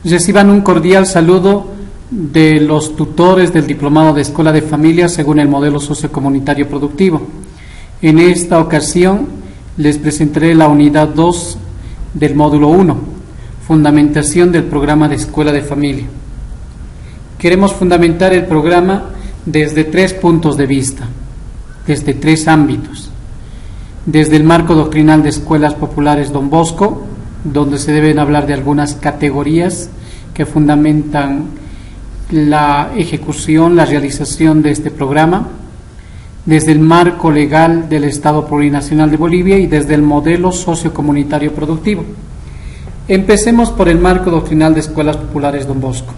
Reciban un cordial saludo de los tutores del Diplomado de Escuela de Familia según el modelo sociocomunitario productivo. En esta ocasión les presentaré la unidad 2 del módulo 1, fundamentación del programa de Escuela de Familia. Queremos fundamentar el programa desde 3 puntos de vista, desde 3 ámbitos. Desde el marco doctrinal de Escuelas Populares Don Bosco, donde se deben hablar de algunas categorías que fundamentan la ejecución, la realización de este programa, desde el marco legal del Estado Plurinacional de Bolivia y desde el modelo sociocomunitario productivo. Empecemos por el marco doctrinal de Escuelas Populares Don Bosco.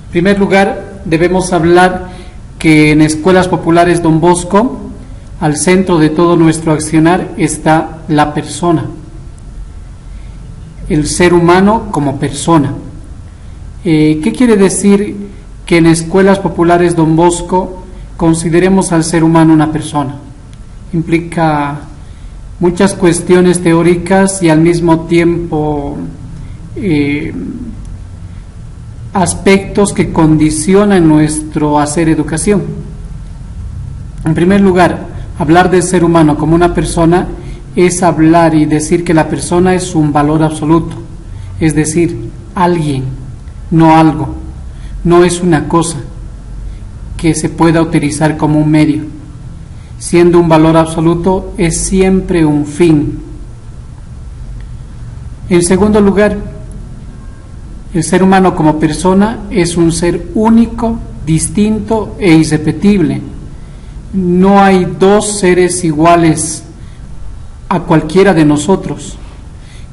En primer lugar, debemos hablar que en Escuelas Populares Don Bosco, al centro de todo nuestro accionar está la persona, el ser humano como persona. ¿Qué quiere decir que en Escuelas Populares Don Bosco consideremos al ser humano una persona? Implica muchas cuestiones teóricas y al mismo tiempo aspectos que condicionan nuestro hacer educación. En primer lugar, hablar del ser humano como una persona es hablar y decir que la persona es un valor absoluto, es decir, alguien, no algo, no es una cosa que se pueda utilizar como un medio. Siendo un valor absoluto, es siempre un fin. En segundo lugar, el ser humano como persona es un ser único, distinto e irrepetible. No hay dos seres iguales a cualquiera de nosotros.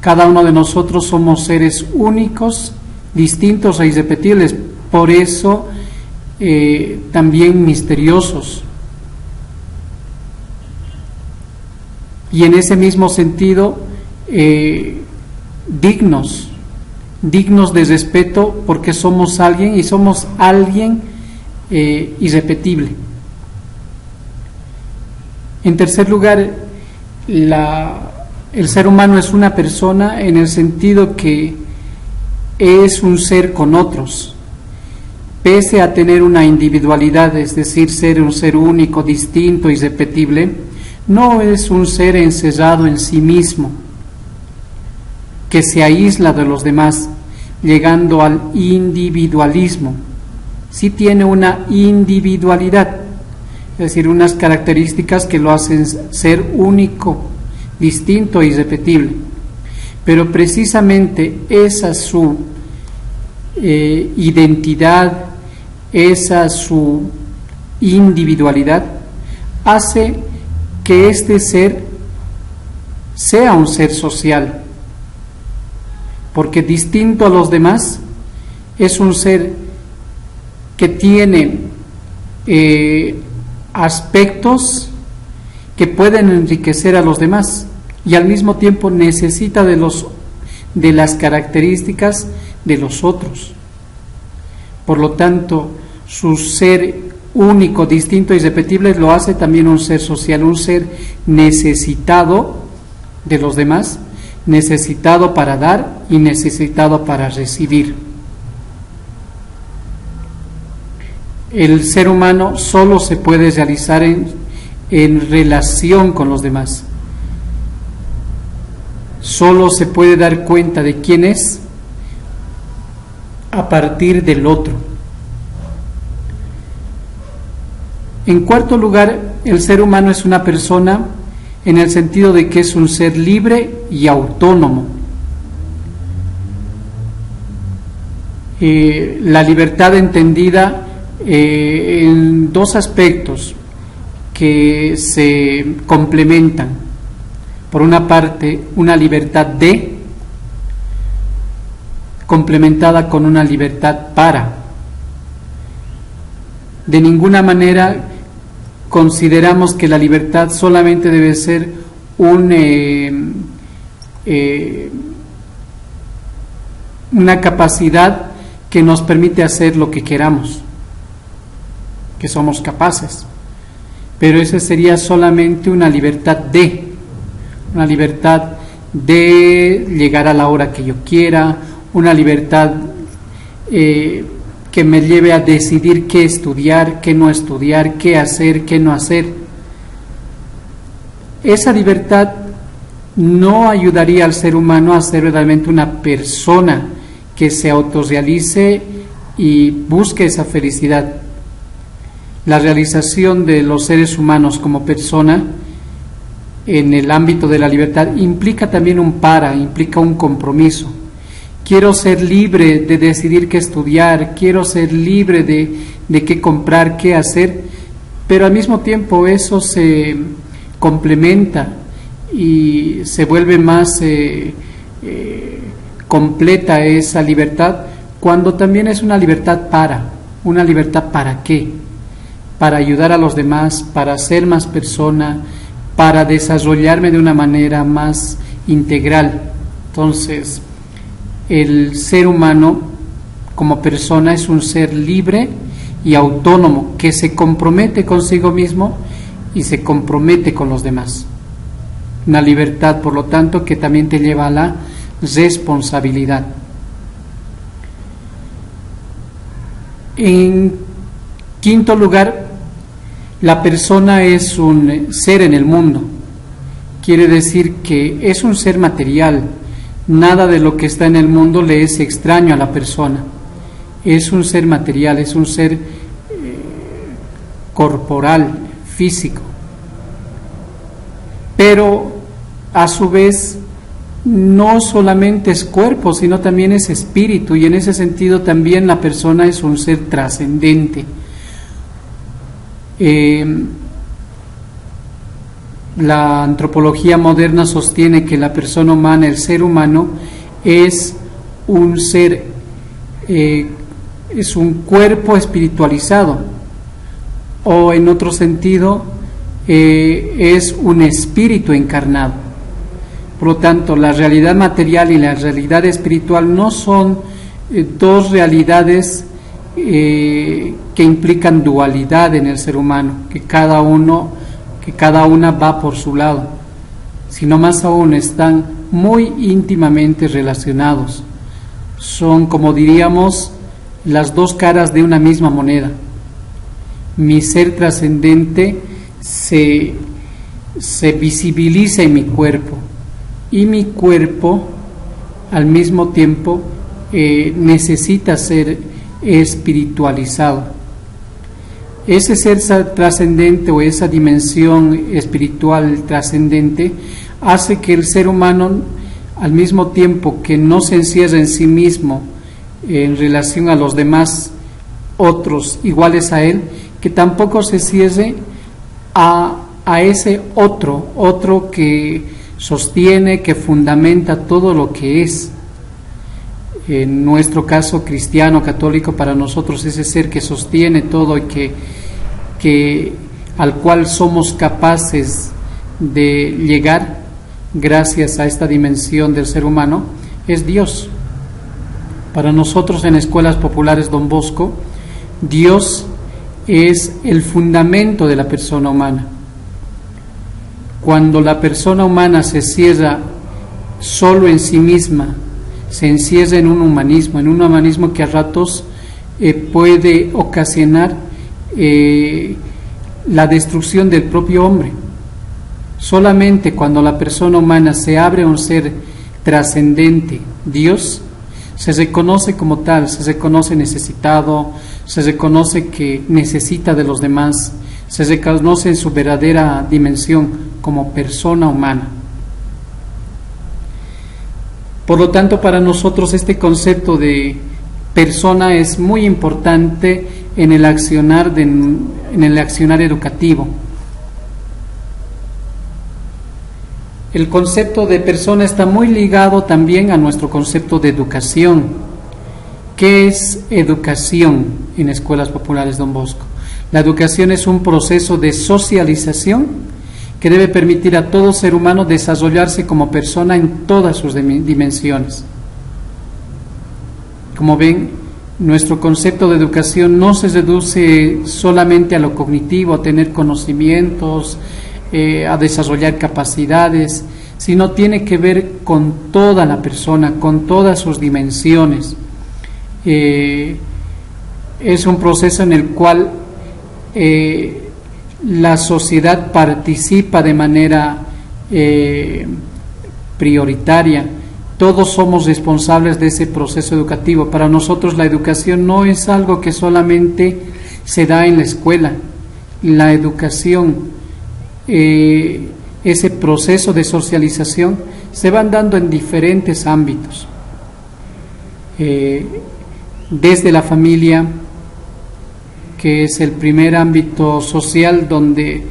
Cada uno de nosotros somos seres únicos, distintos e irrepetibles, por eso también misteriosos. Y en ese mismo sentido, dignos de respeto, porque somos alguien y somos alguien irrepetible. En tercer lugar, el ser humano es una persona en el sentido que es un ser con otros, pese a tener una individualidad, es decir, ser un ser único, distinto, irrepetible, no es un ser encerrado en sí mismo, que se aísla de los demás, llegando al individualismo. Sí tiene una individualidad, es decir, unas características que lo hacen ser único, distinto e irrepetible. Pero precisamente esa su identidad, esa su individualidad, hace que este ser sea un ser social, porque distinto a los demás, es un ser que tiene aspectos que pueden enriquecer a los demás y al mismo tiempo necesita de las características de los otros. Por lo tanto, su ser único, distinto y irrepetible lo hace también un ser social, un ser necesitado de los demás, necesitado para dar y necesitado para recibir. El ser humano solo se puede realizar en relación con los demás. Solo se puede dar cuenta de quién es a partir del otro. En cuarto lugar, el ser humano es una persona en el sentido de que es un ser libre y autónomo. La libertad entendida en 2 aspectos que se complementan. Por una parte, una libertad complementada con una libertad para. De ninguna manera consideramos que la libertad solamente debe ser una capacidad que nos permite hacer lo que queramos, que somos capaces, pero esa sería solamente una libertad de llegar a la hora que yo quiera, una libertad que me lleve a decidir qué estudiar, qué no estudiar, qué hacer, qué no hacer. Esa libertad no ayudaría al ser humano a ser realmente una persona que se autorrealice y busque esa felicidad. La realización de los seres humanos como persona en el ámbito de la libertad implica también implica un compromiso. Quiero ser libre de decidir qué estudiar, quiero ser libre de qué comprar, qué hacer, pero al mismo tiempo eso se complementa y se vuelve más completa esa libertad cuando también es una libertad ¿para qué? Para ayudar a los demás, para ser más persona, para desarrollarme de una manera más integral. Entonces, el ser humano como persona es un ser libre y autónomo que se compromete consigo mismo y se compromete con los demás. Una libertad, por lo tanto, que también te lleva a la responsabilidad. En quinto lugar, la persona es un ser en el mundo. Quiere decir que es un ser material. Nada de lo que está en el mundo le es extraño a la persona. Es un ser material, es un ser corporal, físico. Pero a su vez no solamente es cuerpo, sino también es espíritu, y en ese sentido también la persona es un ser trascendente. La antropología moderna sostiene que la persona humana, el ser humano, es un ser, es un cuerpo espiritualizado, o en otro sentido, es un espíritu encarnado. Por lo tanto, la realidad material y la realidad espiritual no son dos realidades que implican dualidad en el ser humano, que cada una va por su lado, sino más aún están muy íntimamente relacionados. Son, como diríamos, las dos caras de una misma moneda. Mi ser trascendente se visibiliza en mi cuerpo, y mi cuerpo al mismo tiempo necesita ser espiritualizado. Ese ser trascendente o esa dimensión espiritual trascendente hace que el ser humano, al mismo tiempo que no se encierra en sí mismo en relación a los demás otros iguales a él, que tampoco se cierre a ese otro que sostiene, que fundamenta todo lo que es. En nuestro caso cristiano, católico, para nosotros ese ser que sostiene todo y que al cual somos capaces de llegar gracias a esta dimensión del ser humano, es Dios. Para nosotros en Escuelas Populares Don Bosco, Dios es el fundamento de la persona humana. Cuando la persona humana se cierra solo en sí misma, se encierra en un humanismo que a ratos puede ocasionar la destrucción del propio hombre. Solamente cuando la persona humana se abre a un ser trascendente, Dios, se reconoce como tal, se reconoce necesitado, se reconoce que necesita de los demás, se reconoce en su verdadera dimensión como persona humana. Por lo tanto, para nosotros este concepto de persona es muy importante en el accionar educativo. El concepto de persona está muy ligado también a nuestro concepto de educación. ¿Qué es educación en Escuelas Populares Don Bosco? La educación es un proceso de socialización que debe permitir a todo ser humano desarrollarse como persona en todas sus dimensiones. Como ven, nuestro concepto de educación no se reduce solamente a lo cognitivo, a tener conocimientos, a desarrollar capacidades, sino tiene que ver con toda la persona, con todas sus dimensiones. Es un proceso en el cual la sociedad participa de manera prioritaria. Todos somos responsables de ese proceso educativo. Para nosotros la educación no es algo que solamente se da en la escuela. La educación, ese proceso de socialización, se van dando en diferentes ámbitos. Desde la familia, que es el primer ámbito social donde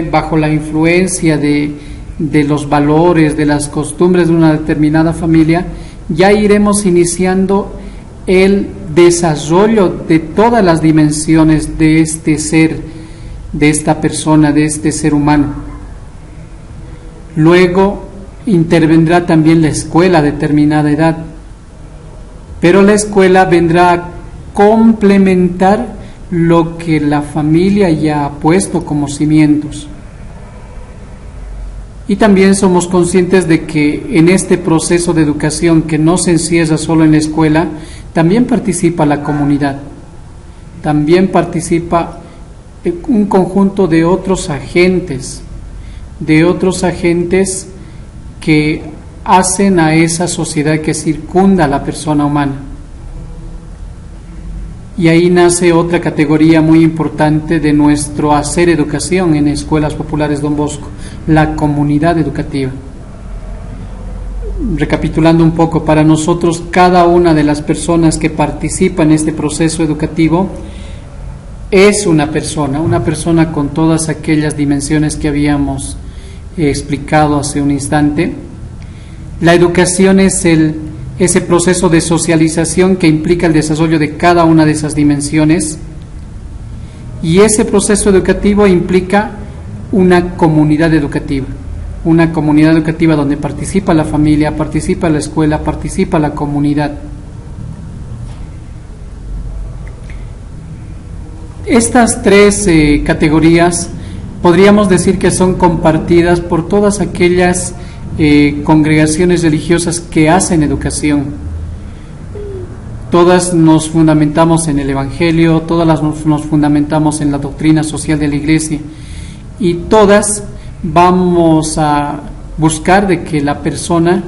bajo la influencia de los valores, de las costumbres de una determinada familia, ya iremos iniciando el desarrollo de todas las dimensiones de este ser, de esta persona, de este ser humano. Luego intervendrá también la escuela a determinada edad, pero la escuela vendrá a complementar lo que la familia ya ha puesto como cimientos. Y también somos conscientes de que en este proceso de educación, que no se encierra solo en la escuela, también participa la comunidad, también participa un conjunto de otros agentes que hacen a esa sociedad que circunda a la persona humana. Y ahí nace otra categoría muy importante de nuestro hacer educación en Escuelas Populares Don Bosco, la comunidad educativa. Recapitulando un poco, para nosotros cada una de las personas que participan en este proceso educativo es una persona con todas aquellas dimensiones que habíamos explicado hace un instante. La educación es ese proceso de socialización que implica el desarrollo de cada una de esas dimensiones, y ese proceso educativo implica una comunidad educativa donde participa la familia, participa la escuela, participa la comunidad. Estas tres categorías podríamos decir que son compartidas por todas aquellas congregaciones religiosas que hacen educación. Todas nos fundamentamos en el Evangelio, todas nos fundamentamos en la doctrina social de la Iglesia, y todas vamos a buscar de que la persona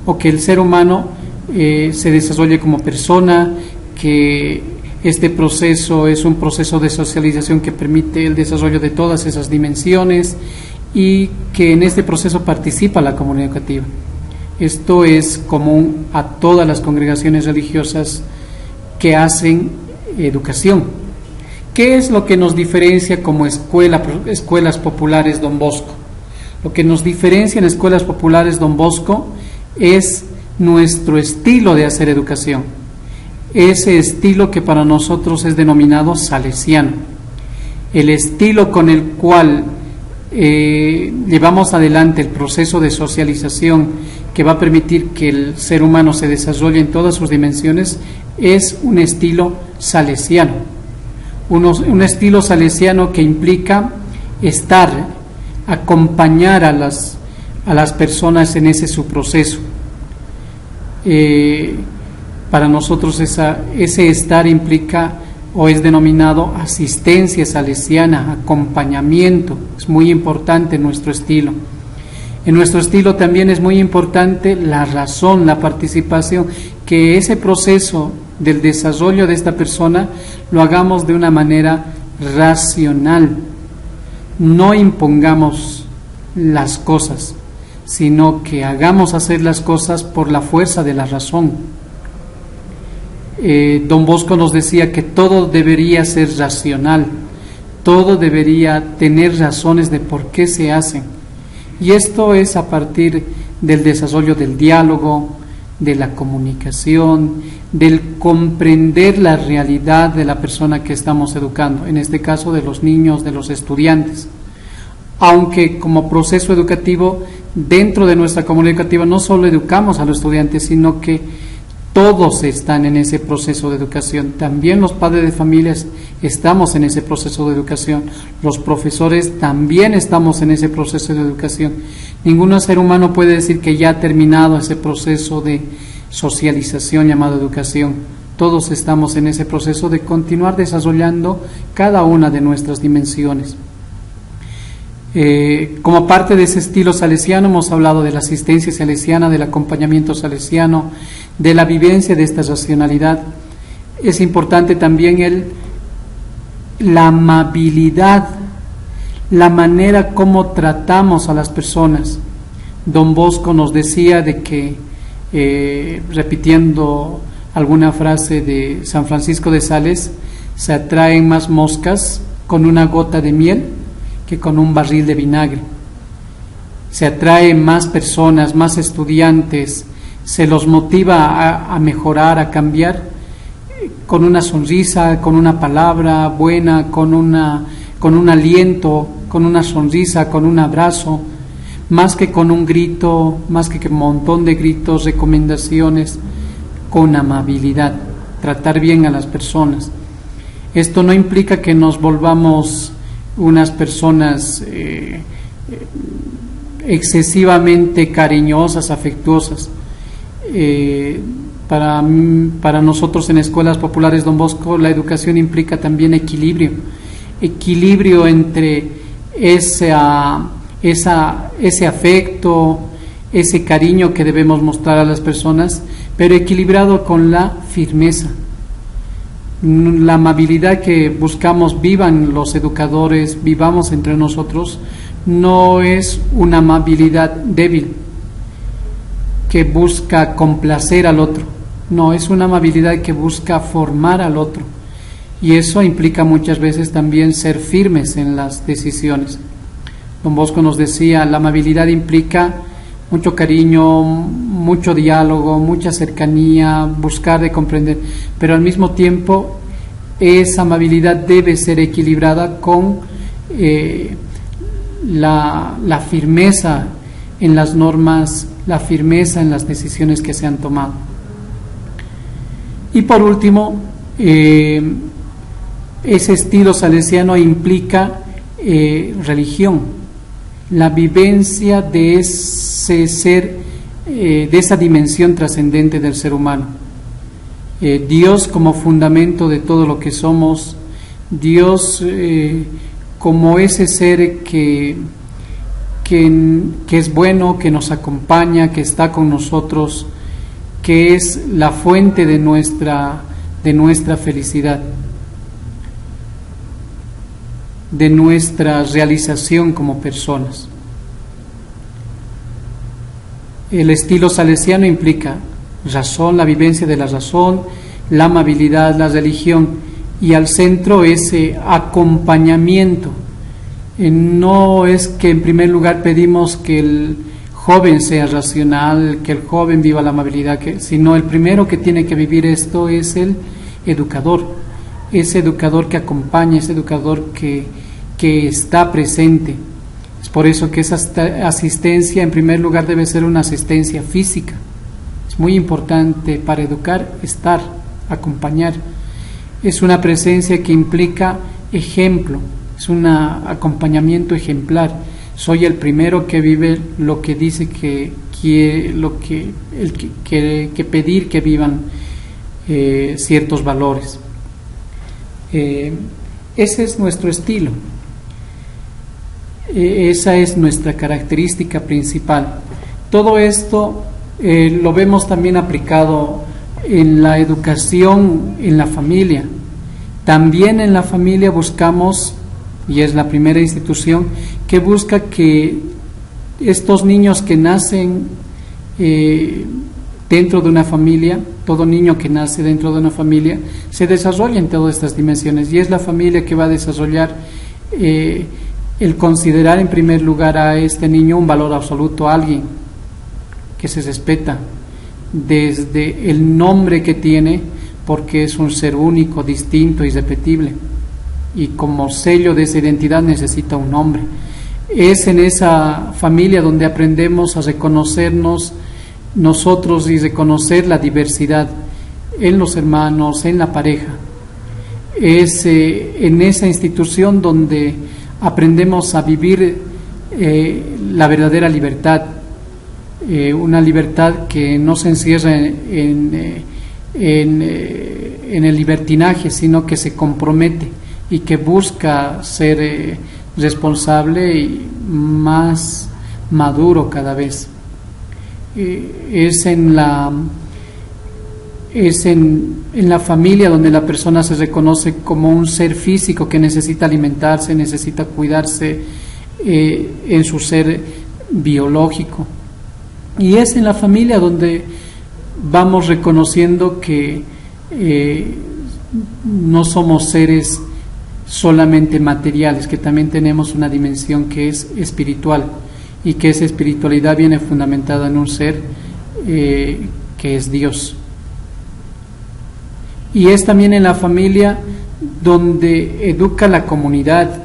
o que el ser humano se desarrolle como persona, que este proceso es un proceso de socialización que permite el desarrollo de todas esas dimensiones, y que en este proceso participa la comunidad educativa. Esto es común a todas las congregaciones religiosas que hacen educación. ¿Qué es lo que nos diferencia como Escuelas Populares Don Bosco? Lo que nos diferencia en Escuelas Populares Don Bosco es nuestro estilo de hacer educación. Ese estilo que para nosotros es denominado salesiano. El estilo con el cual llevamos adelante el proceso de socialización que va a permitir que el ser humano se desarrolle en todas sus dimensiones es un estilo salesiano. Un estilo salesiano que implica acompañar a las personas en su proceso. Para nosotros ese estar implica o es denominado asistencia salesiana, acompañamiento. Es muy importante en nuestro estilo. En nuestro estilo también es muy importante la razón, la participación, que ese proceso del desarrollo de esta persona lo hagamos de una manera racional. No impongamos las cosas, sino que hagamos hacer las cosas por la fuerza de la razón. Don Bosco nos decía que todo debería ser racional, todo debería tener razones de por qué se hacen, y esto es a partir del desarrollo del diálogo, de la comunicación, del comprender la realidad de la persona que estamos educando, en este caso de los niños, de los estudiantes. Aunque como proceso educativo, dentro de nuestra comunidad educativa no solo educamos a los estudiantes, sino que Todos están en ese proceso de educación, también los padres de familias estamos en ese proceso de educación, los profesores también estamos en ese proceso de educación. Ningún ser humano puede decir que ya ha terminado ese proceso de socialización llamado educación. Todos estamos en ese proceso de continuar desarrollando cada una de nuestras dimensiones. Como parte de ese estilo salesiano hemos hablado de la asistencia salesiana, del acompañamiento salesiano, de la vivencia de esta racionalidad. Es importante también la amabilidad, la manera como tratamos a las personas. Don Bosco nos decía de que, repitiendo alguna frase de San Francisco de Sales, se atraen más moscas con una gota de miel que con un barril de vinagre. Se atraen más personas, más estudiantes, se los motiva a mejorar, a cambiar, con una sonrisa, con una palabra buena, con un aliento, con una sonrisa, con un abrazo, más que con un grito, más que un montón de gritos, recomendaciones, con amabilidad, tratar bien a las personas. Esto no implica que nos volvamos unas personas excesivamente cariñosas, afectuosas. Para nosotros en escuelas populares Don Bosco, la educación implica también equilibrio entre ese afecto, ese cariño que debemos mostrar a las personas, pero equilibrado con la firmeza. La amabilidad que buscamos, vivan los educadores, vivamos entre nosotros, no es una amabilidad débil que busca complacer al otro, no, es una amabilidad que busca formar al otro, y eso implica muchas veces también ser firmes en las decisiones. Don Bosco nos decía, la amabilidad implica mucho cariño, mucho diálogo, mucha cercanía, buscar de comprender, pero al mismo tiempo esa amabilidad debe ser equilibrada con la firmeza en las normas, la firmeza en las decisiones que se han tomado. Y por último, ese estilo salesiano implica religión, la vivencia de ese ser, de esa dimensión trascendente del ser humano. Dios como fundamento de todo lo que somos, Dios como ese ser que es bueno, que nos acompaña, que está con nosotros, que es la fuente de nuestra felicidad, de nuestra realización como personas. El estilo salesiano implica razón, la vivencia de la razón, la amabilidad, la religión, y al centro ese acompañamiento. No es que en primer lugar pedimos que el joven sea racional, que el joven viva la amabilidad, sino el primero que tiene que vivir esto es el educador, ese educador que acompaña, ese educador que está presente. Es por eso que esa asistencia en primer lugar debe ser una asistencia física. Es muy importante para educar estar, acompañar. Es una presencia que implica ejemplo, es un acompañamiento ejemplar. Soy el primero que vive lo que dice que pedir que vivan ciertos valores. Ese es nuestro estilo. Esa es nuestra característica principal. Todo esto lo vemos también aplicado en la educación, en la familia. También en la familia buscamos, y es la primera institución que busca que estos niños que nacen dentro de una familia, todo niño que nace dentro de una familia, se desarrolla en todas estas dimensiones, y es la familia que va a desarrollar el considerar en primer lugar a este niño un valor absoluto, a alguien que se respeta desde el nombre que tiene, porque es un ser único, distinto, irrepetible, y como sello de esa identidad necesita un nombre. Es en esa familia donde aprendemos a reconocernos nosotros y reconocer la diversidad, en los hermanos, en la pareja. Es en esa institución donde aprendemos a vivir la verdadera libertad, una libertad que no se encierra en el libertinaje, sino que se compromete y que busca ser responsable y más maduro cada vez. Es en la familia donde la persona se reconoce como un ser físico que necesita alimentarse, necesita cuidarse en su ser biológico. Y es en la familia donde vamos reconociendo que no somos seres solamente materiales, que también tenemos una dimensión que es espiritual, y que esa espiritualidad viene fundamentada en un ser que es Dios. Y es también en la familia donde educa la comunidad,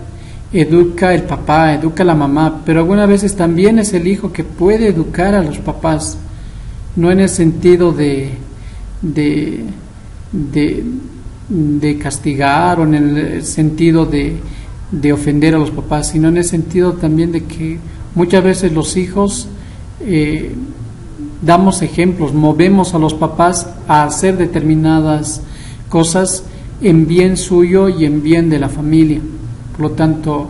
educa el papá, educa la mamá, pero algunas veces también es el hijo que puede educar a los papás, no en el sentido de castigar o en el sentido de ofender a los papás, sino en el sentido también de que muchas veces los hijos damos ejemplos, movemos a los papás a hacer determinadas cosas en bien suyo y en bien de la familia. Por lo tanto,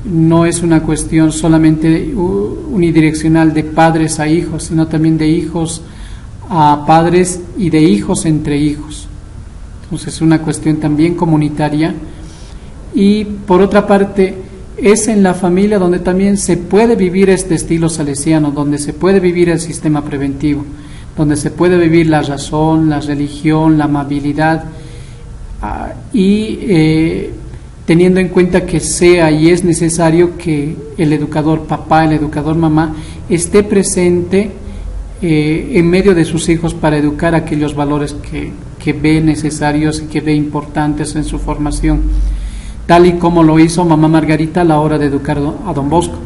no es una cuestión solamente unidireccional de padres a hijos, sino también de hijos a padres y de hijos entre hijos. Entonces es una cuestión también comunitaria. Y por otra parte, es en la familia donde también se puede vivir este estilo salesiano, donde se puede vivir el sistema preventivo, donde se puede vivir la razón, la religión, la amabilidad, y teniendo en cuenta que sea y es necesario que el educador papá, el educador mamá, esté presente en medio de sus hijos para educar aquellos valores que ve necesarios y que ve importantes en su formación, tal y como lo hizo mamá Margarita a la hora de educar a don Bosco.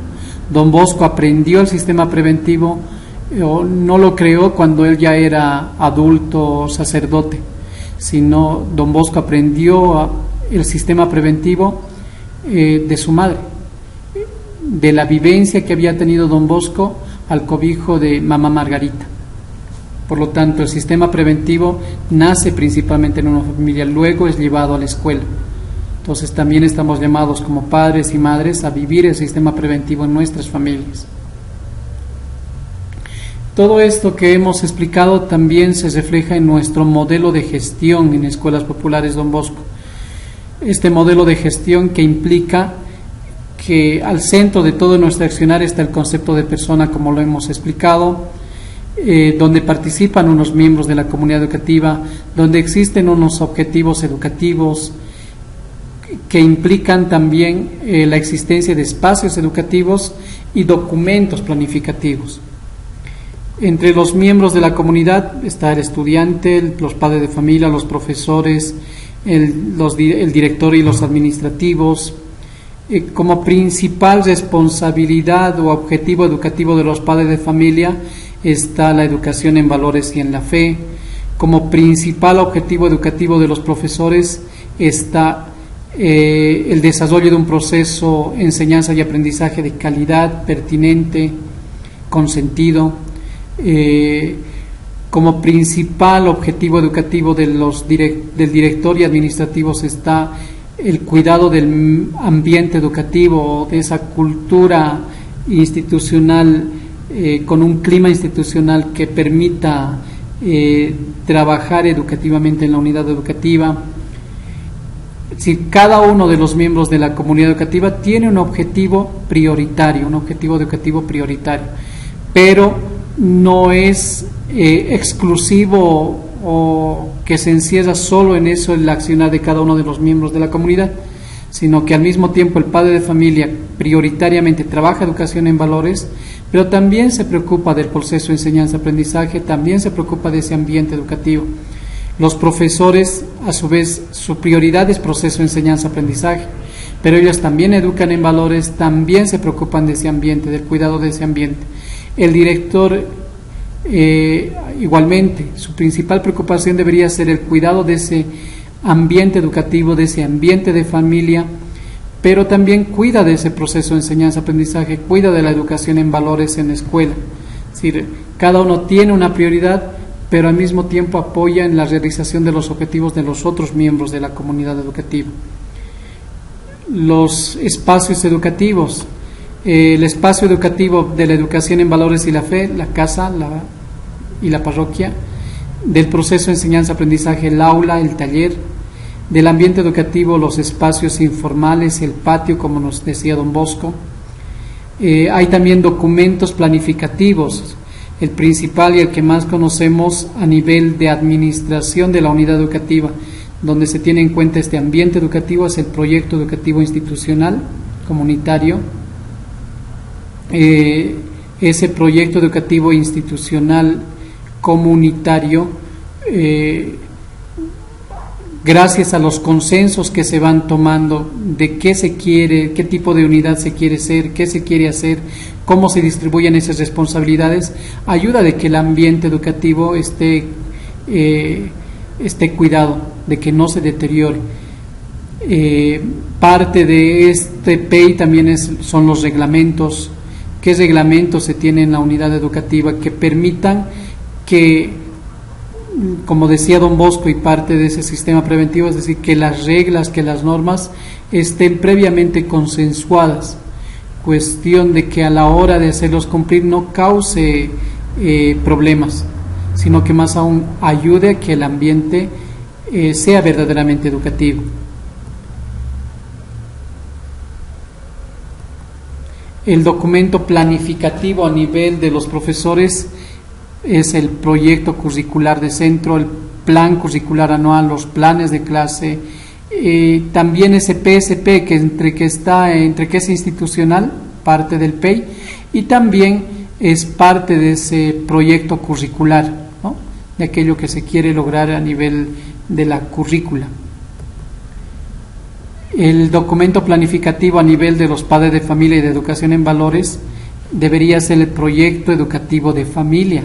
Don Bosco aprendió el sistema preventivo, no lo creó cuando él ya era adulto sacerdote, sino don Bosco aprendió el sistema preventivo de su madre, de la vivencia que había tenido don Bosco al cobijo de mamá Margarita. Por lo tanto, el sistema preventivo nace principalmente en una familia, luego es llevado a la escuela. Entonces también estamos llamados como padres y madres a vivir el sistema preventivo en nuestras familias. Todo esto que hemos explicado también se refleja en nuestro modelo de gestión en Escuelas Populares Don Bosco. Este modelo de gestión que implica que al centro de todo nuestro accionar está el concepto de persona, como lo hemos explicado, donde participan unos miembros de la comunidad educativa, donde existen unos objetivos educativos que implican también la existencia de espacios educativos y documentos planificativos. Entre los miembros de la comunidad está el estudiante, los padres de familia, los profesores, el director y los administrativos. Como principal responsabilidad o objetivo educativo de los padres de familia está la educación en valores y en la fe. Como principal objetivo educativo de los profesores está el desarrollo de un proceso de enseñanza y aprendizaje de calidad, pertinente, con sentido. Como principal objetivo educativo del director y administrativos está el cuidado del ambiente educativo, de esa cultura institucional, con un clima institucional que permita trabajar educativamente en la unidad educativa. Si cada uno de los miembros de la comunidad educativa tiene un objetivo prioritario, un objetivo educativo prioritario, pero no es exclusivo o que se encierra solo en eso el accionar de cada uno de los miembros de la comunidad, sino que al mismo tiempo el padre de familia prioritariamente trabaja educación en valores, pero también se preocupa del proceso de enseñanza-aprendizaje, también se preocupa de ese ambiente educativo. Los profesores, a su vez, su prioridad es proceso de enseñanza-aprendizaje, pero ellos también educan en valores, también se preocupan de ese ambiente, del cuidado de ese ambiente. El director Igualmente, su principal preocupación debería ser el cuidado de ese ambiente educativo, de ese ambiente de familia, pero también cuida de ese proceso de enseñanza-aprendizaje, cuida de la educación en valores en la escuela. Es decir, cada uno tiene una prioridad, pero al mismo tiempo apoya en la realización de los objetivos de los otros miembros de la comunidad educativa. Los espacios educativos. El espacio educativo de la educación en valores y la fe, la casa y la parroquia, del proceso de enseñanza-aprendizaje, el aula, el taller, del ambiente educativo, los espacios informales, el patio, como nos decía don Bosco. Hay también documentos planificativos. El principal y el que más conocemos a nivel de administración de la unidad educativa, donde se tiene en cuenta este ambiente educativo, es el proyecto educativo institucional comunitario. Ese proyecto educativo institucional comunitario, gracias a los consensos que se van tomando de qué se quiere, qué tipo de unidad se quiere ser, qué se quiere hacer, cómo se distribuyen esas responsabilidades, ayuda de que el ambiente educativo esté cuidado, de que no se deteriore. Parte de este PEI también son los reglamentos. ¿Qué reglamentos se tienen en la unidad educativa que permitan que, como decía don Bosco, y parte de ese sistema preventivo, es decir, que las reglas, que las normas estén previamente consensuadas? Cuestión de que a la hora de hacerlos cumplir no cause problemas, sino que más aún ayude a que el ambiente sea verdaderamente educativo. El documento planificativo a nivel de los profesores es el proyecto curricular de centro, el plan curricular anual, los planes de clase, también ese PSP que entre que es institucional, parte del PEI, y también es parte de ese proyecto curricular, ¿no?, de aquello que se quiere lograr a nivel de la currícula. El documento planificativo a nivel de los padres de familia y de educación en valores debería ser el proyecto educativo de familia.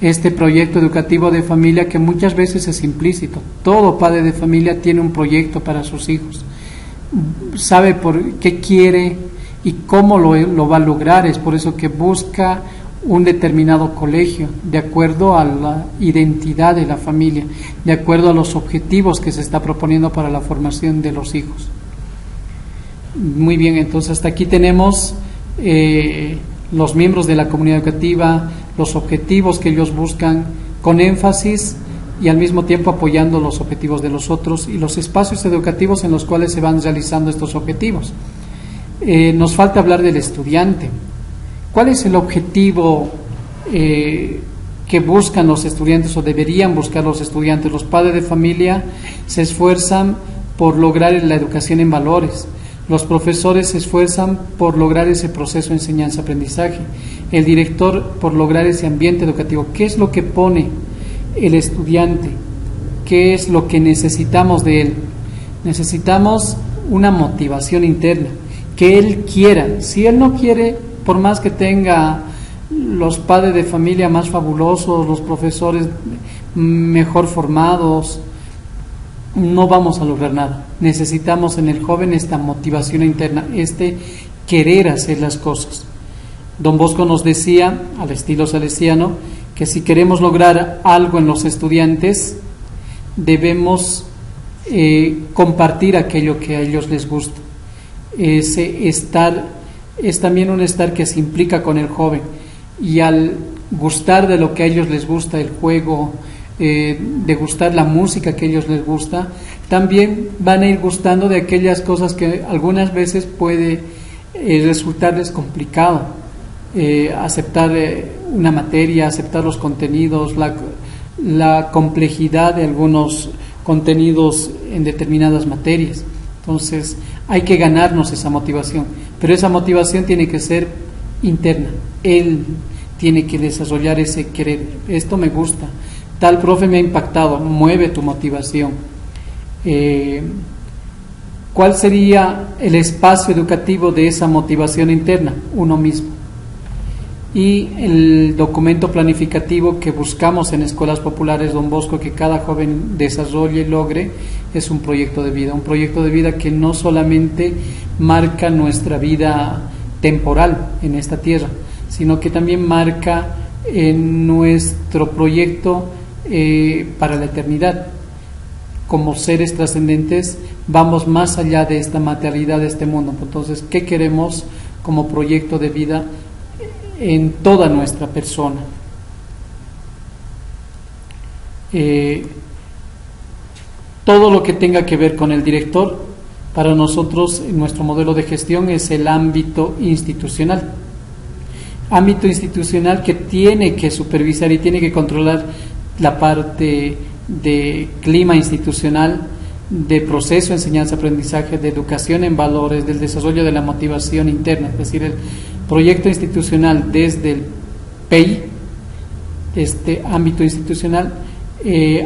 Este proyecto educativo de familia que muchas veces es implícito. Todo padre de familia tiene un proyecto para sus hijos. Sabe por qué quiere y cómo lo va a lograr. Es por eso que busca un determinado colegio, de acuerdo a la identidad de la familia, de acuerdo a los objetivos que se está proponiendo para la formación de los hijos. Muy bien, entonces hasta aquí tenemos los miembros de la comunidad educativa, los objetivos que ellos buscan con énfasis y al mismo tiempo apoyando los objetivos de los otros y los espacios educativos en los cuales se van realizando estos objetivos. Nos falta hablar del estudiante. ¿Cuál es el objetivo que buscan los estudiantes o deberían buscar los estudiantes? Los padres de familia se esfuerzan por lograr la educación en valores. Los profesores se esfuerzan por lograr ese proceso de enseñanza-aprendizaje. El director por lograr ese ambiente educativo. ¿Qué es lo que pone el estudiante? ¿Qué es lo que necesitamos de él? Necesitamos una motivación interna, que él quiera. Si él no quiere, por más que tenga los padres de familia más fabulosos, los profesores mejor formados, no vamos a lograr nada. Necesitamos en el joven esta motivación interna, este querer hacer las cosas. Don Bosco nos decía, al estilo salesiano, que si queremos lograr algo en los estudiantes, debemos compartir aquello que a ellos les gusta. Ese estar es también un estar que se implica con el joven, y al gustar de lo que a ellos les gusta, el juego, de gustar la música que a ellos les gusta, también van a ir gustando de aquellas cosas que algunas veces puede resultarles complicado, aceptar una materia, aceptar los contenidos, la complejidad de algunos contenidos en determinadas materias. Entonces hay que ganarnos esa motivación, pero esa motivación tiene que ser interna. Él tiene que desarrollar ese querer. Esto me gusta, tal profe me ha impactado, mueve tu motivación. ¿Cuál sería el espacio educativo de esa motivación interna? Uno mismo. y el documento planificativo que buscamos en Escuelas Populares Don Bosco que cada joven desarrolle y logre es un proyecto de vida que no solamente marca nuestra vida temporal en esta tierra, sino que también marca nuestro proyecto para la eternidad. Como seres trascendentes vamos más allá de esta materialidad de este mundo. Entonces, ¿qué queremos como proyecto de vida en toda nuestra persona? Todo lo que tenga que ver con el director, para nosotros, nuestro modelo de gestión es el ámbito institucional. Ámbito institucional que tiene que supervisar y tiene que controlar la parte de clima institucional, de proceso de enseñanza-aprendizaje, de educación en valores, del desarrollo de la motivación interna. Es decir, el proyecto institucional desde el PEI, este ámbito institucional,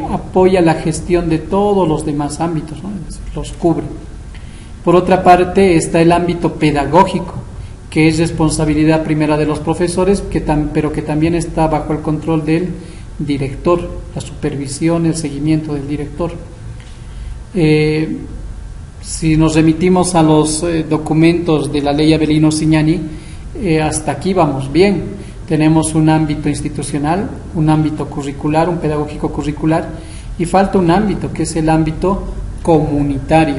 apoya la gestión de todos los demás ámbitos, ¿no? Los cubre. Por otra parte está el ámbito pedagógico, que es responsabilidad primera de los profesores, pero que también está bajo el control del director, la supervisión, el seguimiento del director. Si nos remitimos a los documentos de la ley Avelino Signani, hasta aquí vamos bien. Tenemos un ámbito institucional, un ámbito curricular, un pedagógico curricular, y falta un ámbito que es el ámbito comunitario,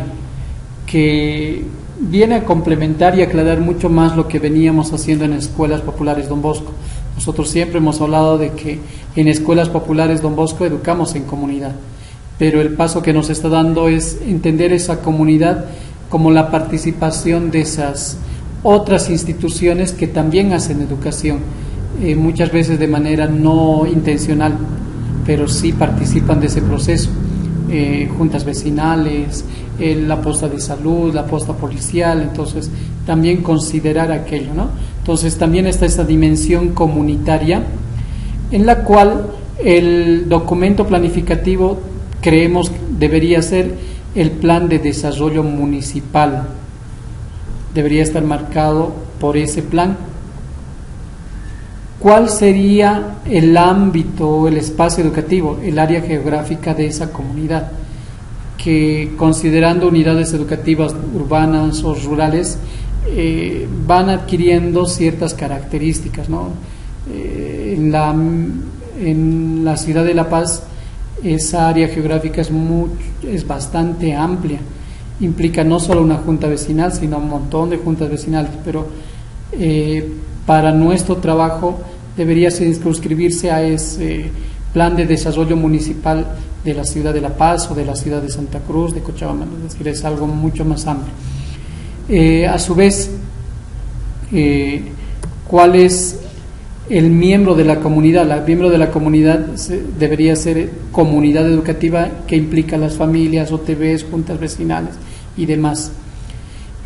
que viene a complementar y aclarar mucho más lo que veníamos haciendo en Escuelas Populares Don Bosco. Nosotros siempre hemos hablado de que en Escuelas Populares Don Bosco educamos en comunidad, pero el paso que nos está dando es entender esa comunidad como la participación de esas otras instituciones que también hacen educación, muchas veces de manera no intencional, pero sí participan de ese proceso. Juntas vecinales, la posta de salud, la posta policial. Entonces también considerar aquello, ¿no? Entonces también está esta dimensión comunitaria en la cual el documento planificativo creemos debería ser el plan de desarrollo municipal, debería estar marcado por ese plan. ¿Cuál sería el ámbito o el espacio educativo, el área geográfica de esa comunidad? Que considerando unidades educativas urbanas o rurales, van adquiriendo ciertas características, ¿no? En la ciudad de La Paz, esa área geográfica es bastante amplia, implica no solo una junta vecinal, sino un montón de juntas vecinales, pero para nuestro trabajo debería circunscribirse a ese plan de desarrollo municipal de la ciudad de La Paz o de la ciudad de Santa Cruz, de Cochabamba, es decir, es algo mucho más amplio. A su vez, ¿cuál es el miembro de la comunidad? El miembro de la comunidad debería ser comunidad educativa, que implica las familias, OTBs, juntas vecinales y demás.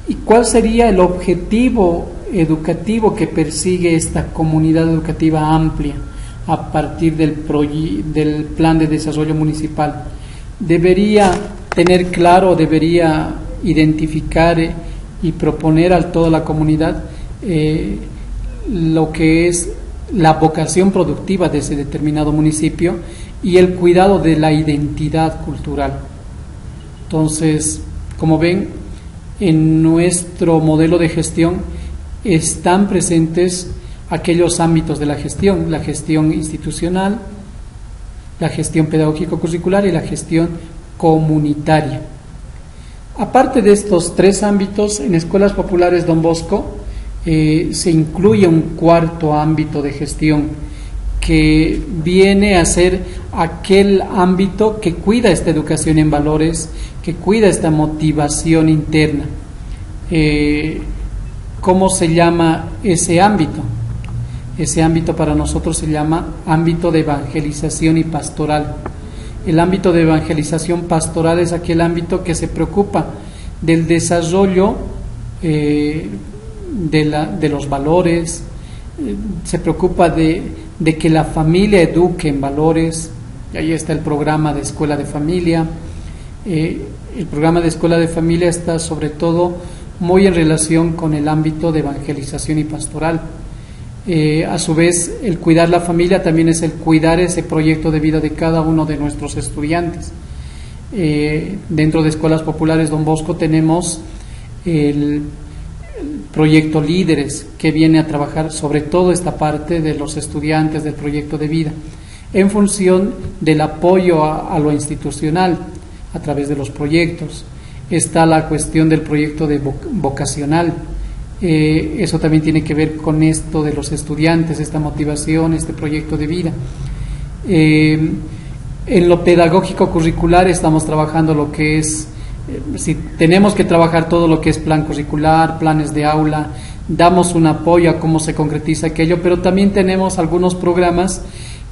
¿Y cuál sería el objetivo educativo que persigue esta comunidad educativa amplia a partir del plan de desarrollo municipal? Debería tener claro, debería identificar y proponer a toda la comunidad lo que es la vocación productiva de ese determinado municipio y el cuidado de la identidad cultural. Entonces, como ven, en nuestro modelo de gestión están presentes aquellos ámbitos de la gestión institucional, la gestión pedagógico-curricular y la gestión comunitaria. Aparte de estos tres ámbitos, en Escuelas Populares Don Bosco se incluye un cuarto ámbito de gestión que viene a ser aquel ámbito que cuida esta educación en valores, que cuida esta motivación interna. ¿Cómo se llama ese ámbito? Ese ámbito para nosotros se llama ámbito de evangelización y pastoral. El ámbito de evangelización pastoral es aquel ámbito que se preocupa del desarrollo de los valores, se preocupa de que la familia eduque en valores. Y ahí está el programa de escuela de familia. El programa de escuela de familia está sobre todo muy en relación con el ámbito de evangelización y pastoral. A su vez, el cuidar la familia también es el cuidar ese proyecto de vida de cada uno de nuestros estudiantes. Dentro de Escuelas Populares Don Bosco tenemos el proyecto Líderes, que viene a trabajar sobre todo esta parte de los estudiantes del proyecto de vida, en función del apoyo a lo institucional a través de los proyectos. Está la cuestión del proyecto de vocacional. Eso también tiene que ver con esto de los estudiantes, esta motivación, este proyecto de vida. En lo pedagógico curricular estamos trabajando lo que es, si tenemos que trabajar todo lo que es plan curricular, planes de aula, damos un apoyo a cómo se concretiza aquello, pero también tenemos algunos programas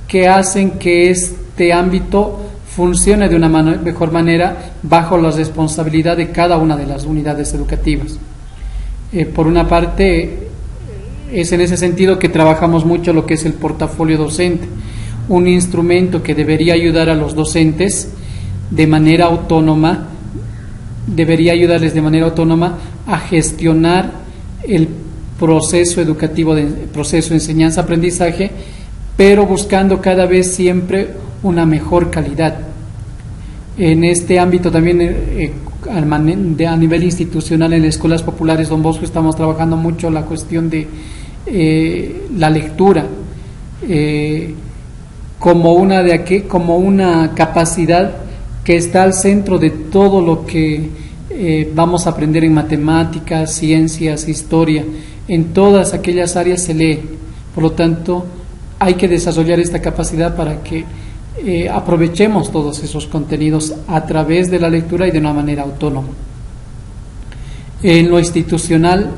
que hacen que este ámbito funcione de una mejor manera bajo la responsabilidad de cada una de las unidades educativas. Por una parte, es en ese sentido que trabajamos mucho lo que es el portafolio docente, un instrumento que debería ayudar a los docentes de manera autónoma, debería ayudarles de manera autónoma a gestionar el proceso educativo, proceso de enseñanza-aprendizaje, pero buscando cada vez siempre una mejor calidad. En este ámbito también, a nivel institucional, en las Escuelas Populares Don Bosco estamos trabajando mucho la cuestión de la lectura como una capacidad que está al centro de todo lo que vamos a aprender en matemáticas, ciencias, historia. En todas aquellas áreas se lee. Por lo tanto, hay que desarrollar esta capacidad para que aprovechemos todos esos contenidos a través de la lectura y de una manera autónoma. En lo institucional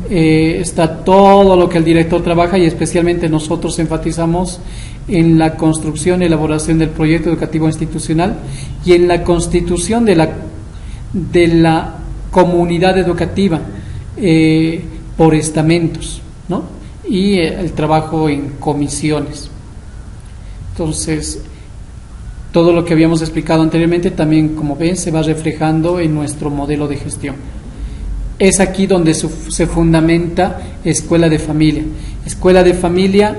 está todo lo que el director trabaja, y especialmente nosotros enfatizamos en la construcción y elaboración del proyecto educativo institucional y en la constitución de la comunidad educativa por estamentos, ¿no? Y el trabajo en comisiones. Entonces, todo lo que habíamos explicado anteriormente también, como ven, se va reflejando en nuestro modelo de gestión. Es aquí donde se fundamenta Escuela de Familia. Escuela de Familia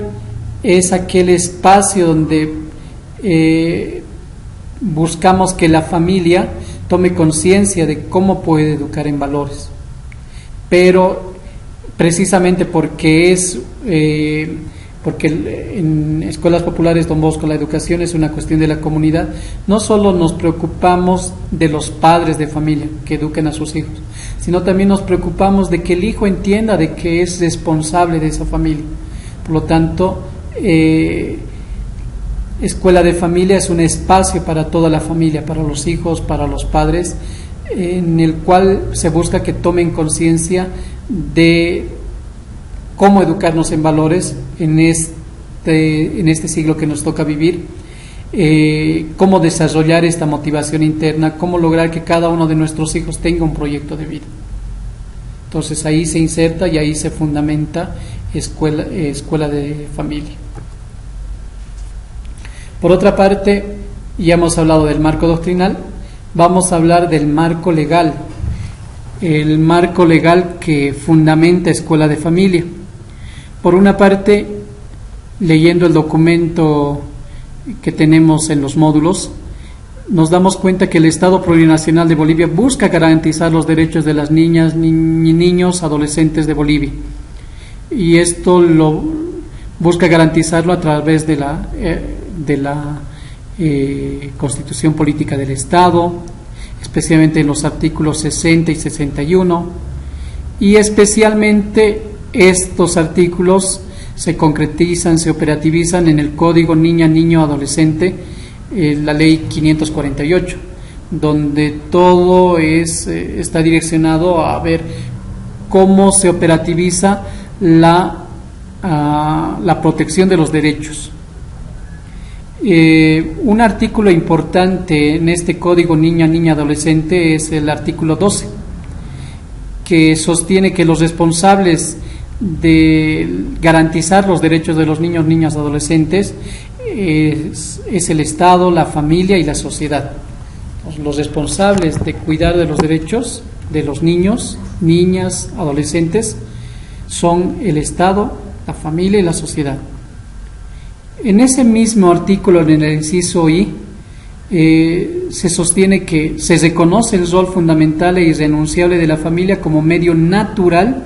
es aquel espacio donde buscamos que la familia tome conciencia de cómo puede educar en valores. Pero precisamente porque en Escuelas Populares Don Bosco la educación es una cuestión de la comunidad, no solo nos preocupamos de los padres de familia que eduquen a sus hijos, sino también nos preocupamos de que el hijo entienda de que es responsable de esa familia. Por lo tanto, Escuela de Familia es un espacio para toda la familia, para los hijos, para los padres, en el cual se busca que tomen conciencia de cómo educarnos en valores en este siglo que nos toca vivir, cómo desarrollar esta motivación interna, cómo lograr que cada uno de nuestros hijos tenga un proyecto de vida. Entonces ahí se inserta y ahí se fundamenta Escuela de Familia. Por otra parte, ya hemos hablado del marco doctrinal, vamos a hablar del marco legal, el marco legal que fundamenta Escuela de Familia. Por una parte, leyendo el documento que tenemos en los módulos, nos damos cuenta que el Estado Plurinacional de Bolivia busca garantizar los derechos de las niñas, niños, adolescentes de Bolivia. Y esto lo busca garantizarlo a través de la Constitución Política del Estado, especialmente en los artículos 60 y 61, y especialmente estos artículos se concretizan, se operativizan en el Código Niña, Niño, Adolescente, la Ley 548, donde todo está direccionado a ver cómo se operativiza la protección de los derechos. Un artículo importante en este Código Niña, Niña, Adolescente es el artículo 12, que sostiene que los responsables de garantizar los derechos de los niños, niñas, adolescentes es el Estado, la familia y la sociedad. Los responsables de cuidar de los derechos de los niños, niñas, adolescentes son el Estado, la familia y la sociedad. En ese mismo artículo, en el inciso I, se sostiene que se reconoce el rol fundamental e irrenunciable de la familia como medio natural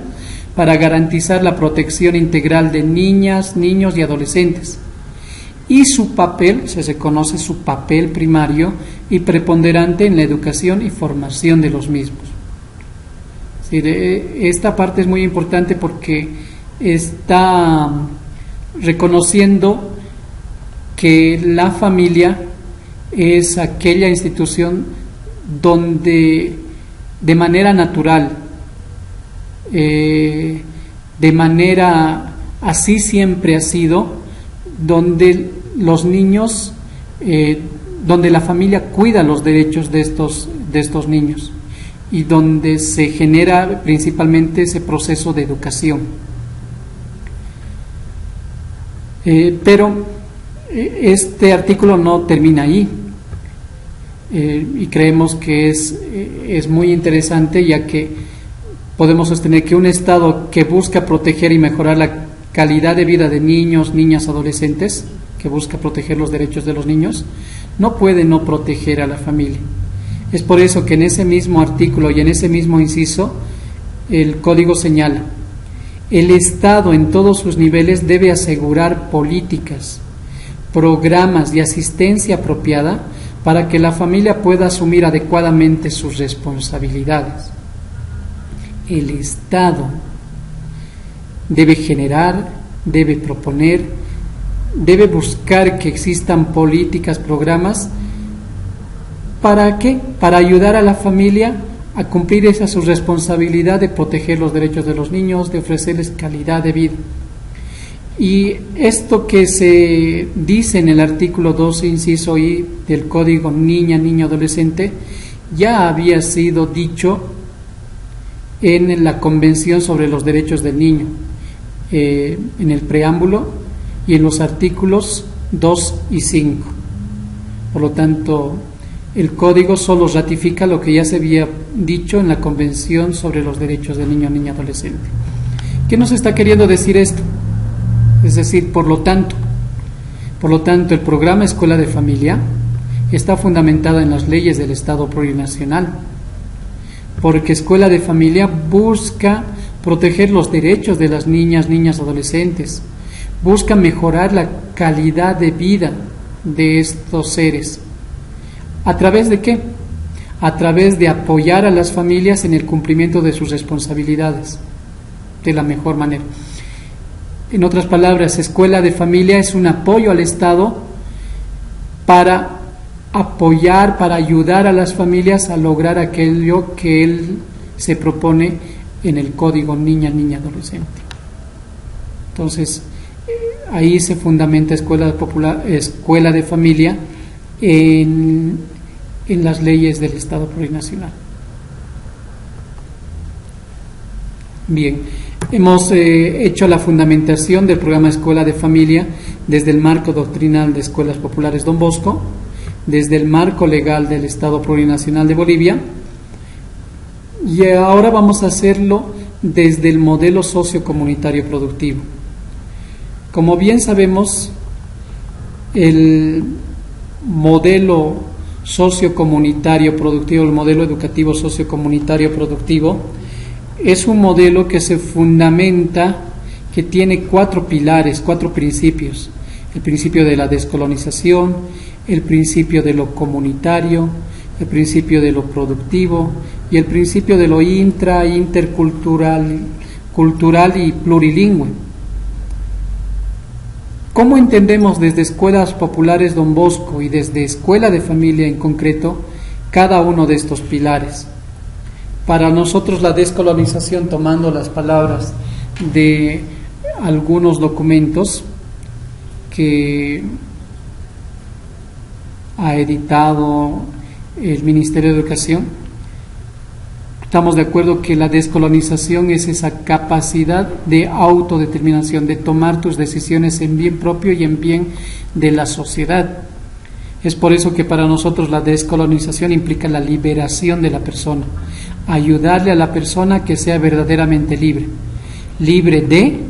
para garantizar la protección integral de niñas, niños y adolescentes. Y su papel, se reconoce su papel primario y preponderante en la educación y formación de los mismos. Es decir, esta parte es muy importante porque está reconociendo que la familia es aquella institución donde de manera natural, de manera así siempre ha sido, donde los niños, donde la familia cuida los derechos de estos niños y donde se genera principalmente ese proceso de educación. Pero este artículo no termina ahí. Y creemos que es muy interesante, ya que podemos sostener que un Estado que busca proteger y mejorar la calidad de vida de niños, niñas, adolescentes, que busca proteger los derechos de los niños, no puede no proteger a la familia. Es por eso que en ese mismo artículo y en ese mismo inciso el Código señala: el Estado en todos sus niveles debe asegurar políticas, programas y asistencia apropiada para que la familia pueda asumir adecuadamente sus responsabilidades. El Estado debe generar, debe proponer, debe buscar que existan políticas, programas. ¿Para qué? Para ayudar a la familia a cumplir esa su responsabilidad de proteger los derechos de los niños, de ofrecerles calidad de vida. Y esto que se dice en el artículo 12, inciso I del Código Niña, Niño, Adolescente, ya había sido dicho en la Convención sobre los Derechos del Niño, en el preámbulo y en los artículos 2 y 5. Por lo tanto, el Código solo ratifica lo que ya se había dicho en la Convención sobre los Derechos del Niño, Niña, Adolescente. ¿Qué nos está queriendo decir esto? Es decir, por lo tanto, el programa Escuela de Familia está fundamentado en las leyes del Estado plurinacional, porque Escuela de Familia busca proteger los derechos de las niñas, adolescentes, busca mejorar la calidad de vida de estos seres. ¿A través de qué? A través de apoyar a las familias en el cumplimiento de sus responsabilidades de la mejor manera. En otras palabras, Escuela de Familia es un apoyo al Estado para apoyar, para ayudar a las familias a lograr aquello que él se propone en el Código Niña, Adolescente. Entonces, ahí se fundamenta Escuela de Familia en las leyes del Estado plurinacional. Bien. Hemos hecho la fundamentación del programa Escuela de Familia desde el marco doctrinal de Escuelas Populares Don Bosco, desde el marco legal del Estado Plurinacional de Bolivia, y ahora vamos a hacerlo desde el modelo sociocomunitario productivo. Como bien sabemos, el modelo sociocomunitario productivo, el modelo educativo sociocomunitario productivo, es un modelo que se fundamenta, que tiene 4 pilares, 4 principios: el principio de la descolonización, el principio de lo comunitario, el principio de lo productivo y el principio de lo intercultural, cultural y plurilingüe. ¿Cómo entendemos desde Escuelas Populares Don Bosco y desde Escuela de Familia en concreto cada uno de estos pilares? Para nosotros la descolonización, tomando las palabras de algunos documentos que ha editado el Ministerio de Educación, estamos de acuerdo que la descolonización es esa capacidad de autodeterminación, de tomar tus decisiones en bien propio y en bien de la sociedad. Es por eso que para nosotros la descolonización implica la liberación de la persona, ayudarle a la persona que sea verdaderamente libre, libre de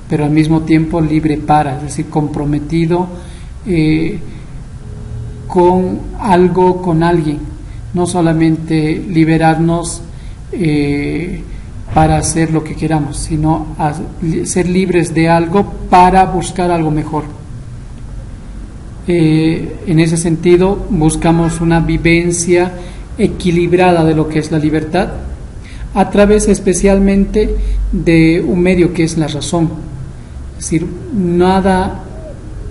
pero al mismo tiempo libre para, es decir, comprometido con algo, con alguien, no solamente liberarnos para hacer lo que queramos, sino ser libres de algo para buscar algo mejor. En ese sentido, buscamos una vivencia equilibrada de lo que es la libertad, a través especialmente de un medio que es la razón. Es decir, nada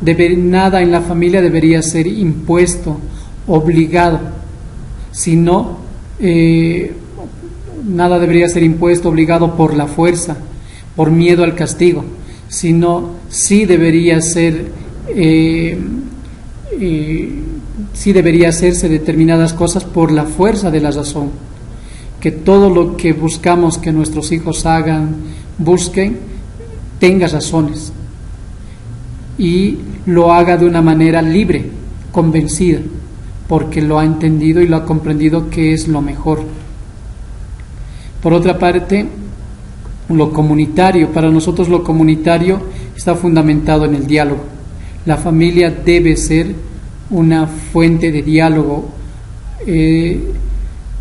en la familia debería ser impuesto, obligado, sino nada debería ser impuesto, obligado por la fuerza, por miedo al castigo, sino sí debería hacerse determinadas cosas por la fuerza de la razón. Que todo lo que buscamos que nuestros hijos hagan, busquen, tenga razones y lo haga de una manera libre, convencida, porque lo ha entendido y lo ha comprendido que es lo mejor. Por otra parte, lo comunitario, para nosotros lo comunitario está fundamentado en el diálogo. La familia debe ser una fuente de diálogo.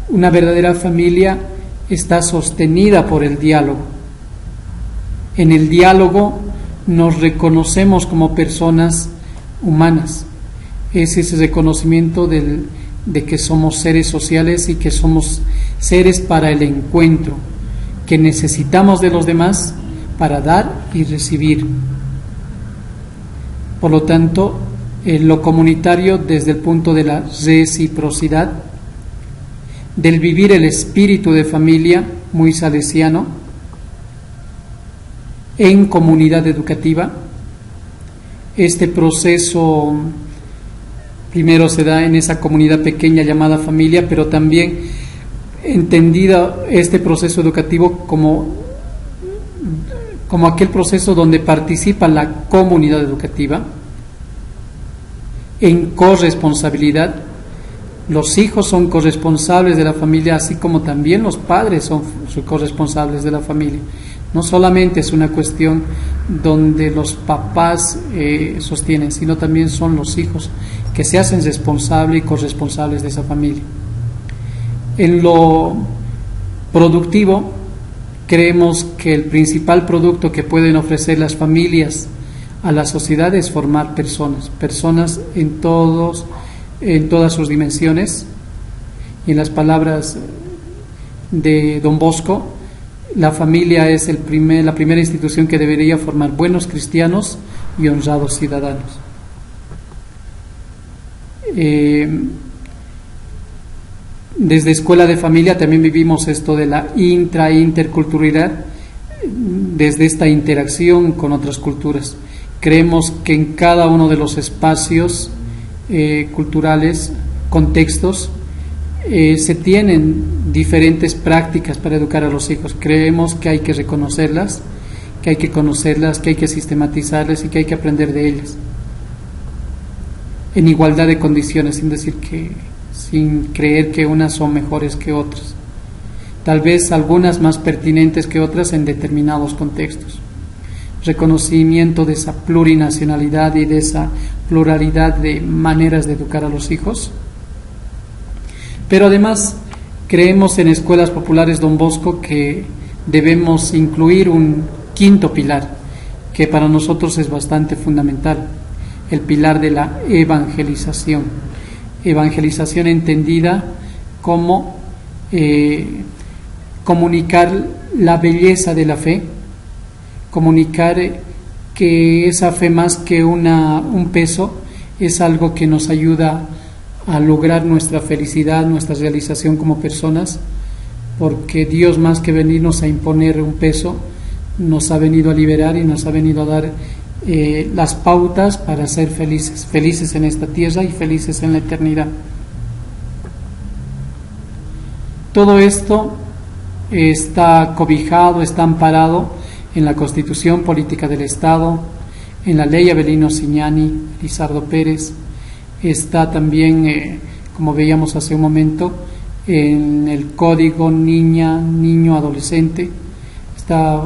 Una verdadera familia está sostenida por el diálogo. En el diálogo nos reconocemos como personas humanas. Es ese reconocimiento de que somos seres sociales y que somos seres para el encuentro, que necesitamos de los demás para dar y recibir. Por lo tanto, lo comunitario desde el punto de la reciprocidad, del vivir el espíritu de familia muy salesiano en comunidad educativa. Este proceso primero se da en esa comunidad pequeña llamada familia, pero también entendida este proceso educativo como aquel proceso donde participa la comunidad educativa en corresponsabilidad. Los hijos son corresponsables de la familia, así como también los padres son corresponsables de la familia. No solamente es una cuestión donde los papás sostienen, sino también son los hijos que se hacen responsables y corresponsables de esa familia. En lo productivo, creemos que el principal producto que pueden ofrecer las familias a la sociedad es formar personas en todas sus dimensiones. Y en las palabras de Don Bosco, la familia es la primera institución que debería formar buenos cristianos y honrados ciudadanos. Desde Escuela de Familia también vivimos esto de la interculturalidad, desde esta interacción con otras culturas. Creemos que en cada uno de los espacios culturales, contextos, se tienen diferentes prácticas para educar a los hijos. Creemos que hay que reconocerlas, que hay que conocerlas, que hay que sistematizarlas y que hay que aprender de ellas en igualdad de condiciones, sin creer que unas son mejores que otras, tal vez algunas más pertinentes que otras en determinados contextos. Reconocimiento de esa plurinacionalidad y de esa pluralidad de maneras de educar a los hijos. Pero además creemos en Escuelas Populares Don Bosco que debemos incluir un quinto pilar que para nosotros es bastante fundamental: el pilar de la evangelización. Evangelización entendida como comunicar la belleza de la fe, comunicar que esa fe, más que un peso, es algo que nos ayuda a lograr nuestra felicidad, nuestra realización como personas, porque Dios, más que venirnos a imponer un peso, nos ha venido a liberar y nos ha venido a dar las pautas para ser felices en esta tierra y felices en la eternidad. Todo esto está cobijado, está amparado en la Constitución Política del Estado, en la Ley Avelino Signani, Lizardo Pérez, está también, como veíamos hace un momento, en el Código Niño, Adolescente, está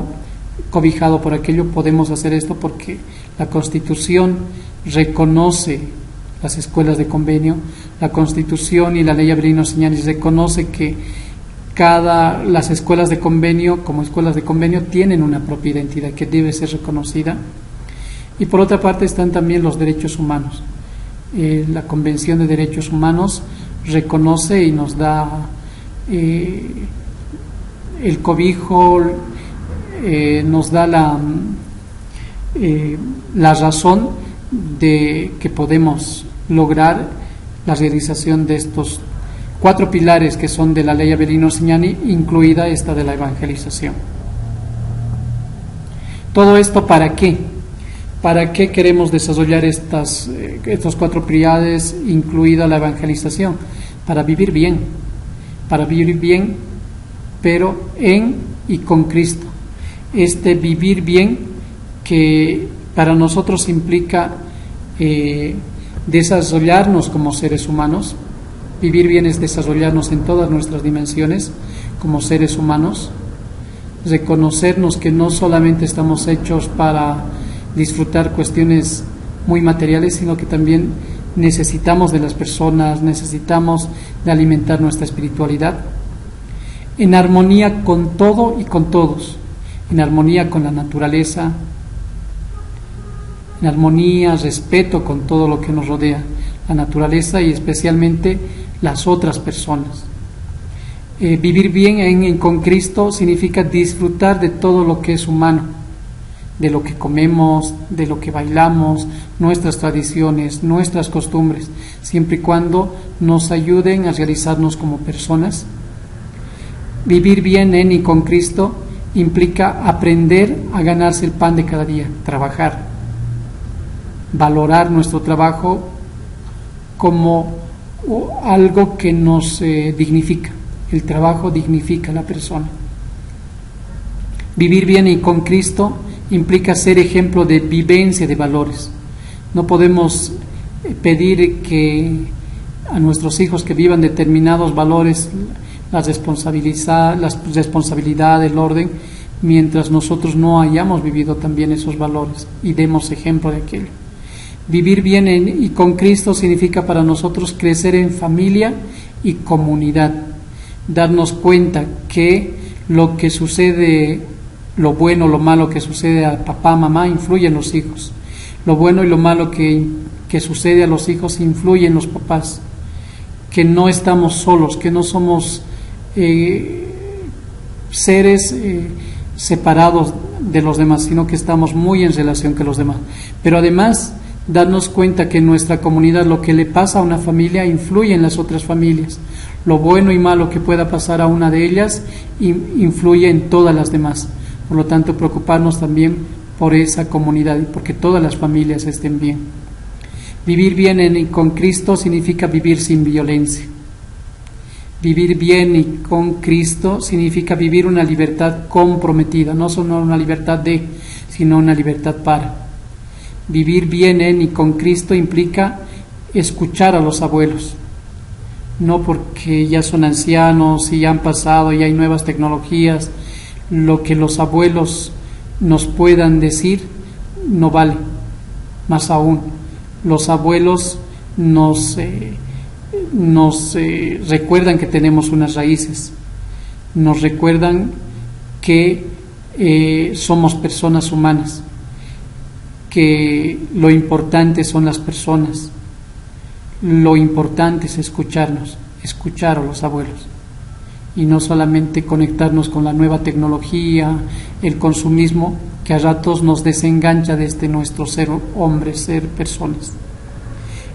cobijado por aquello. Podemos hacer esto porque la Constitución reconoce las escuelas de convenio, la Constitución y la Ley Avelino Señani reconoce que las escuelas de convenio, como escuelas de convenio, tienen una propia identidad que debe ser reconocida. Y por otra parte están también los derechos humanos. La Convención de Derechos Humanos reconoce y nos da el cobijo, nos da la razón de que podemos lograr la realización de estos 4 pilares que son de la Ley Avelino Señani, incluida esta de la evangelización. ¿Todo esto para qué? ¿Para qué queremos desarrollar estos 4 pilares, incluida la evangelización? Para vivir bien, pero en y con Cristo. Este vivir bien que para nosotros implica desarrollarnos como seres humanos. Vivir bien es desarrollarnos en todas nuestras dimensiones como seres humanos, reconocernos que no solamente estamos hechos para disfrutar cuestiones muy materiales, sino que también necesitamos de las personas, necesitamos de alimentar nuestra espiritualidad, en armonía con todo y con todos, en armonía con la naturaleza, en armonía, respeto con todo lo que nos rodea, la naturaleza y especialmente las otras personas. Vivir bien con Cristo significa disfrutar de todo lo que es humano, de lo que comemos, de lo que bailamos, nuestras tradiciones, nuestras costumbres, siempre y cuando nos ayuden a realizarnos como personas. Vivir bien en y con Cristo implica aprender a ganarse el pan de cada día, trabajar, valorar nuestro trabajo como algo que nos dignifica. El trabajo dignifica a la persona. Vivir bien y con Cristo implica ser ejemplo de vivencia de valores. No podemos pedir que a nuestros hijos que vivan determinados valores, la responsabilidad, el orden, mientras nosotros no hayamos vivido también esos valores y demos ejemplo de aquello. Vivir bien y con Cristo significa para nosotros crecer en familia y comunidad, darnos cuenta que lo que sucede, lo bueno o lo malo que sucede a papá, mamá, influye en los hijos. Lo bueno y lo malo que sucede a los hijos influye en los papás. Que no estamos solos, que no somos seres separados de los demás, sino que estamos muy en relación con los demás. Pero además, darnos cuenta que en nuestra comunidad lo que le pasa a una familia influye en las otras familias. Lo bueno y malo que pueda pasar a una de ellas influye en todas las demás. Por lo tanto, preocuparnos también por esa comunidad y porque todas las familias estén bien. Vivir bien y con Cristo significa vivir sin violencia. Vivir bien y con Cristo significa vivir una libertad comprometida, no solo una libertad sino una libertad para. Vivir bien en y con Cristo implica escuchar a los abuelos, no porque ya son ancianos y ya han pasado y hay nuevas tecnologías, lo que los abuelos nos puedan decir no vale. Más aún, los abuelos nos recuerdan que tenemos unas raíces, nos recuerdan que somos personas humanas, que lo importante son las personas, lo importante es escuchar a los abuelos y no solamente conectarnos con la nueva tecnología, el consumismo que a ratos nos desengancha de nuestro ser hombre, ser personas.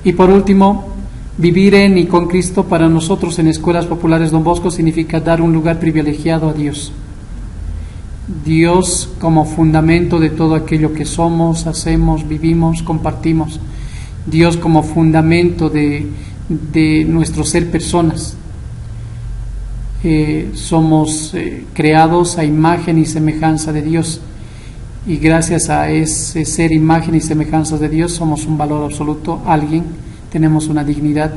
Y por último, vivir en y con Cristo para nosotros en Escuelas Populares Don Bosco significa dar un lugar privilegiado a Dios. Dios como fundamento de todo aquello que somos, hacemos, vivimos, compartimos. Dios como fundamento de nuestro ser personas. Somos creados a imagen y semejanza de Dios. Y gracias a ese ser imagen y semejanza de Dios somos un valor absoluto, alguien, tenemos una dignidad,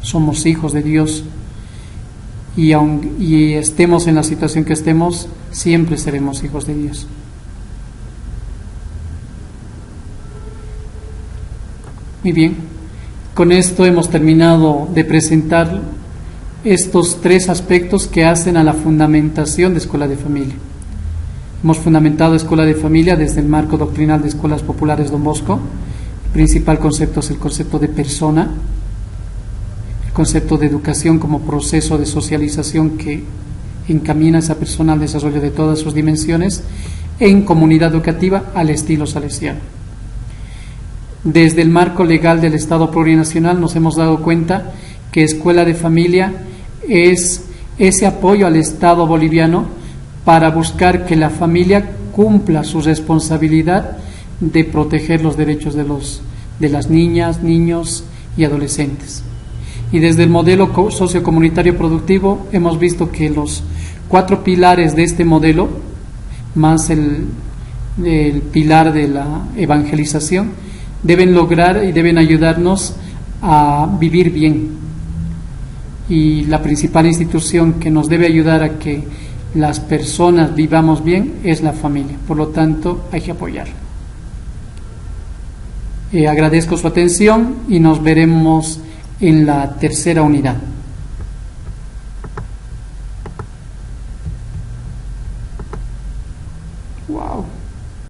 somos hijos de Dios. Y estemos en la situación que estemos, siempre seremos hijos de Dios. Muy bien. Con esto hemos terminado de presentar estos tres aspectos que hacen a la fundamentación de Escuela de Familia. Hemos fundamentado Escuela de Familia desde el marco doctrinal de Escuelas Populares Don Bosco. El principal concepto es el concepto de persona, el concepto de educación como proceso de socialización que encamina a esa persona al desarrollo de todas sus dimensiones en comunidad educativa al estilo salesiano. Desde el marco legal del Estado plurinacional nos hemos dado cuenta que Escuela de Familia es ese apoyo al Estado boliviano para buscar que la familia cumpla su responsabilidad de proteger los derechos de las niñas, niños y adolescentes. Y desde el modelo sociocomunitario productivo hemos visto que los 4 pilares de este modelo, más el pilar de la evangelización, deben lograr y deben ayudarnos a vivir bien. Y la principal institución que nos debe ayudar a que las personas vivamos bien es la familia. Por lo tanto, hay que apoyarla. Agradezco su atención y nos veremos en la tercera unidad. Wow.